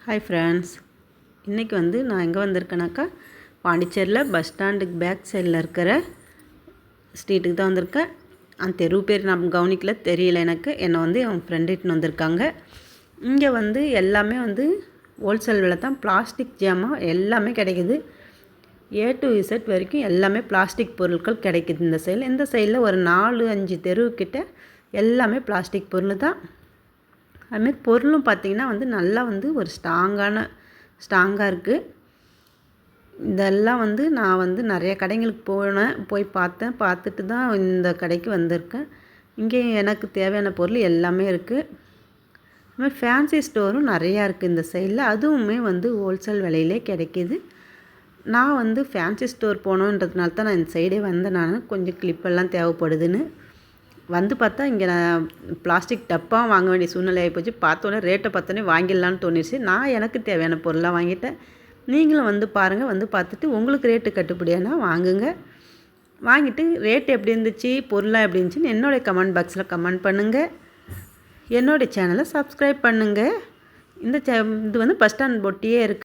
Hi friends, இன்றைக்கி நான் எங்கே வந்திருக்கேனாக்கா, பாண்டிச்சேரியில் பஸ் ஸ்டாண்டுக்கு பேக் சைடில் இருக்கிற ஸ்ட்ரீட்டுக்கு தான் வந்திருக்கேன். அந்த தெரு பேர் நான் கவனிக்கல, தெரியல எனக்கு. என்னை என் ஃப்ரெண்டு இட்டுன்னு வந்திருக்காங்க. இங்கே எல்லாமே ஹோல்சேல் விலை தான். பிளாஸ்டிக் ஜாமான் எல்லாமே கிடைக்குது. A to Z வரைக்கும் எல்லாமே பிளாஸ்டிக் பொருட்கள் கிடைக்குது இந்த சைடில். இந்த சைடில் ஒரு 4-5 தெருவுக்கிட்ட எல்லாமே பிளாஸ்டிக் பொருள் தான். அதுமாரி பொருளும் பார்த்திங்கன்னா நல்லா ஒரு ஸ்ட்ராங்காக இருக்குது. இதெல்லாம் நான் நிறைய கடைங்களுக்கு போய் பார்த்துட்டு தான் இந்த கடைக்கு வந்திருக்கேன். இங்கே எனக்கு தேவையான பொருள் எல்லாமே இருக்குது. அதுமாதிரி ஃபேன்சி ஸ்டோரும் நிறையா இருக்குது இந்த சைடில். அதுவுமே ஹோல்சேல் விலையிலே கிடைக்கிது. நான் ஃபேன்சி ஸ்டோர் போகணுன்றதுனால தான் நான் இந்த சைடே வந்தேன். நான் கொஞ்சம் கிளிப்பெல்லாம் தேவைப்படுதுன்னு பார்த்தா இங்கே நான் பிளாஸ்டிக் டப்பா வாங்க வேண்டிய சூழ்நிலை ஆகிப்போச்சு. பார்த்தோன்னே ரேட்டை பார்த்தோன்னே வாங்கிடலான்னு தோணிடுச்சு. நான் எனக்கு தேவையான பொருளாக வாங்கிட்டேன். நீங்களும் பாருங்கள். பார்த்துட்டு உங்களுக்கு ரேட்டு கட்டுப்படியானா வாங்குங்க. வாங்கிட்டு ரேட் எப்படி இருந்துச்சு, பொருளாக எப்படி இருந்துச்சுன்னு என்னோடய கமெண்ட் பாக்ஸில் கமெண்ட் பண்ணுங்கள். என்னோடய சேனலை சப்ஸ்கிரைப் பண்ணுங்கள். இது பஸ் ஸ்டாண்ட் பொட்டியே இருக்குது.